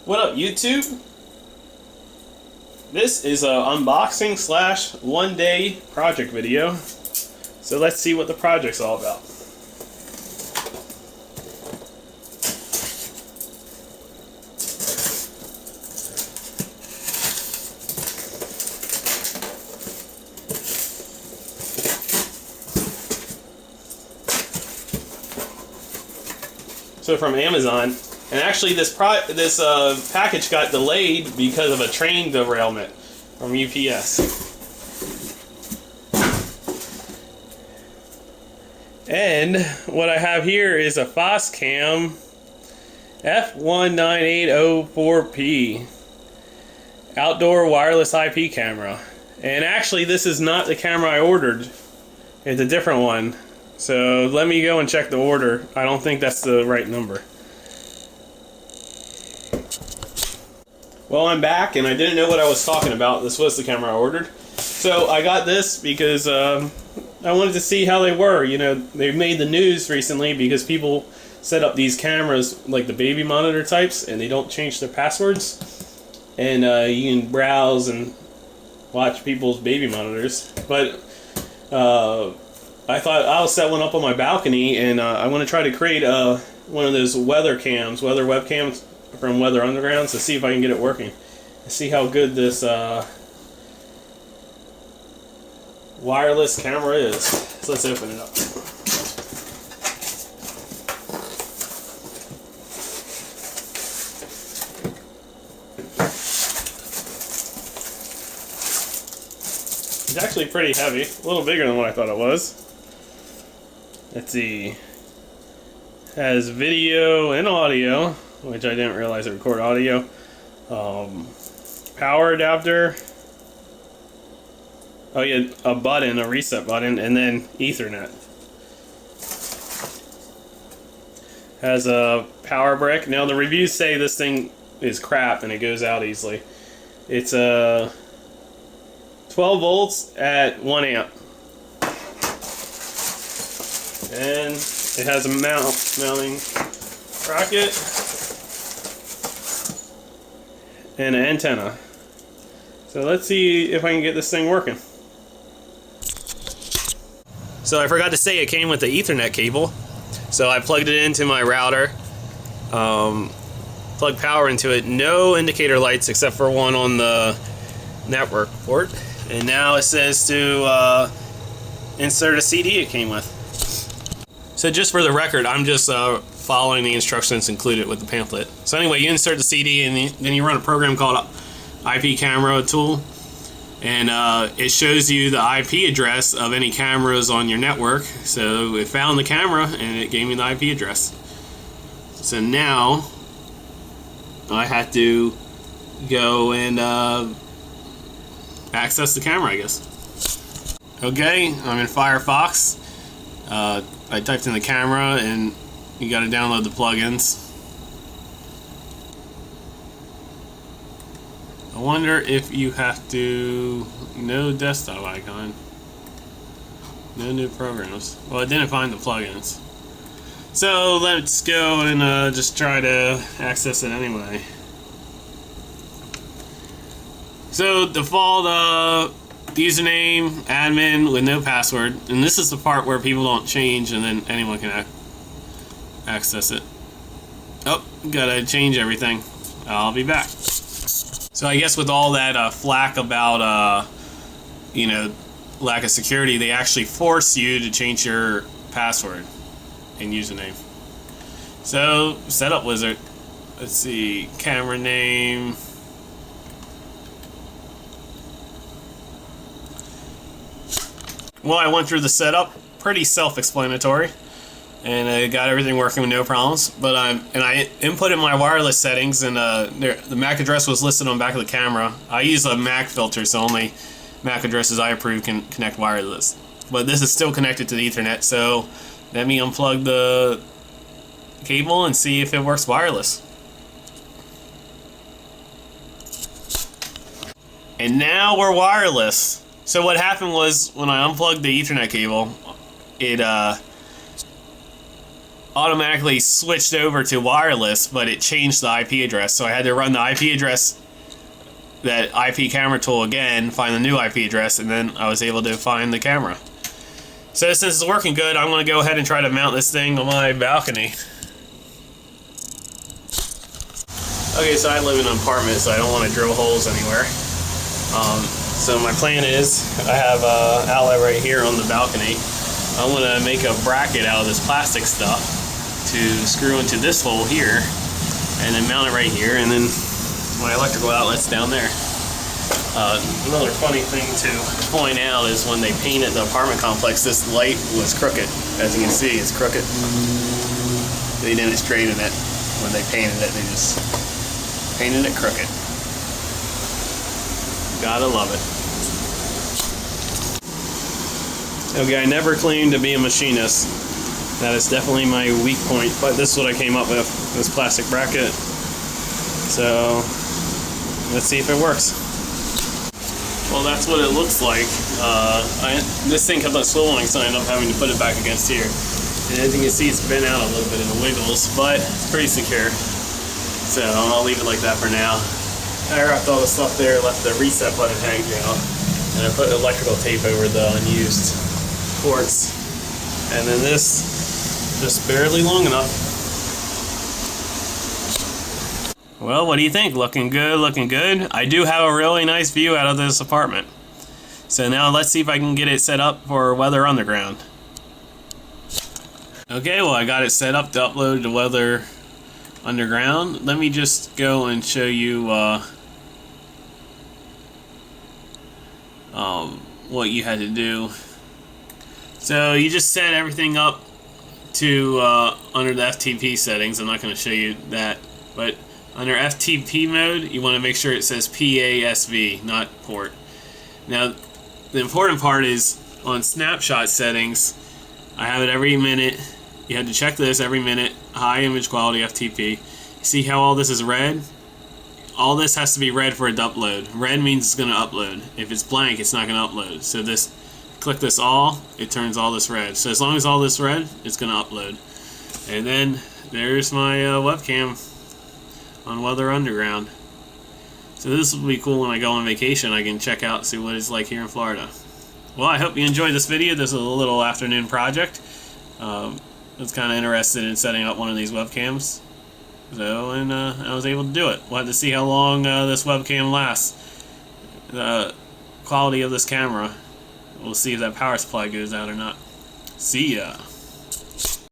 What up, YouTube? This is a unboxing slash one-day project video. So let's see what the project's all about. So from Amazon, and actually this package got delayed because of a train derailment from UPS. And what I have here is a Foscam F19804P outdoor wireless IP camera. And actually this is not the camera I ordered. It's a different one. So let me go and check the order. I don't think that's the right number. Well, I'm back and I didn't know what I was talking about. This was the camera I ordered. So I got this because I wanted to see how they were. You know, they made the news recently because people set up these cameras like the baby monitor types and they don't change their passwords. And you can browse and watch people's baby monitors. But I thought I'll set one up on my balcony, and I want to try to create one of those weather webcams from Weather Underground, to see if I can get it working. And see how good this wireless camera is. So let's open it up. It's actually pretty heavy, a little bigger than what I thought it was. Let's see. Has video and audio, which I didn't realize it recorded audio. Power adapter. Oh yeah, a button, a reset button, and then Ethernet. Has a power brick. Now the reviews say this thing is crap and it goes out easily. It's a 12 volts at 1 amp. And it has a mounting bracket and an antenna. So let's see if I can get this thing working. So I forgot to say it came with the Ethernet cable. So I plugged it into my router, plugged power into it. No indicator lights except for one on the network port. And now it says to insert a CD it came with. So just for the record, I'm just following the instructions included with the pamphlet. So anyway, you insert the CD and then you run a program called IP Camera Tool. And it shows you the IP address of any cameras on your network. So it found the camera and it gave me the IP address. So now I have to go and access the camera, I guess. Okay, I'm in Firefox. I typed in the camera and you gotta download the plugins. I wonder if you have to... No desktop icon. No new programs. Well, I didn't find the plugins. So let's go and just try to access it anyway. So default username, admin with no password, and this is the part where people don't change and then anyone can access it. Oh, gotta change everything. I'll be back. So I guess with all that flack about you know, lack of security, they actually force you to change your password and username. So setup wizard. Let's see, camera name. Well, I went through the setup, pretty self-explanatory, and I got everything working with no problems. But I inputted my wireless settings, and the MAC address was listed on the back of the camera. I use a MAC filter, so only MAC addresses I approve can connect wireless. But this is still connected to the Ethernet, so let me unplug the cable and see if it works wireless. And now we're wireless. So what happened was, when I unplugged the Ethernet cable, it automatically switched over to wireless, but it changed the IP address. So I had to run the IP address, that IP camera tool again, find the new IP address, and then I was able to find the camera. So since it's working good, I'm going to go ahead and try to mount this thing on my balcony. Okay, so I live in an apartment, so I don't want to drill holes anywhere. So my plan is, I have an outlet right here on the balcony. I'm going to make a bracket out of this plastic stuff to screw into this hole here, and then mount it right here, and then my electrical outlet's down there. Another funny thing to point out is when they painted the apartment complex, this light was crooked. As you can see, it's crooked. They didn't straighten it when they painted it. They just painted it crooked. Gotta love it. Okay, I never claimed to be a machinist. That is definitely my weak point, but this is what I came up with, this plastic bracket. So, let's see if it works. Well, that's what it looks like. This thing kept on swiveling, so I ended up having to put it back against here. And as you can see, it's bent out a little bit in the wiggles, but it's pretty secure. So I'll leave it like that for now. I wrapped all the stuff there, left the reset button hanging down, and I put electrical tape over the unused ports. And then this, just barely long enough. Well, what do you think? Looking good, looking good. I do have a really nice view out of this apartment. So now let's see if I can get it set up for Weather Underground. Okay, well I got it set up to upload to Weather Underground. Let me just go and show you what you had to do. So you just set everything up to under the FTP settings. I'm not going to show you that, but under FTP mode, you want to make sure it says PASV, not port. Now, the important part is on snapshot settings, I have it every minute. You have to check this every minute. High image quality FTP. See how all this is red? All this has to be red for it to upload. Red means it's going to upload. If it's blank, it's not going to upload. So this, click this all, it turns all this red. So as long as all this red, it's going to upload. And then there's my webcam on Weather Underground. So this will be cool when I go on vacation. I can check out, see what it's like here in Florida. Well, I hope you enjoyed this video. This is a little afternoon project. I was kind of interested in setting up one of these webcams. So, and I was able to do it. We'll have to see how long this webcam lasts. The quality of this camera. We'll see if that power supply goes out or not. See ya.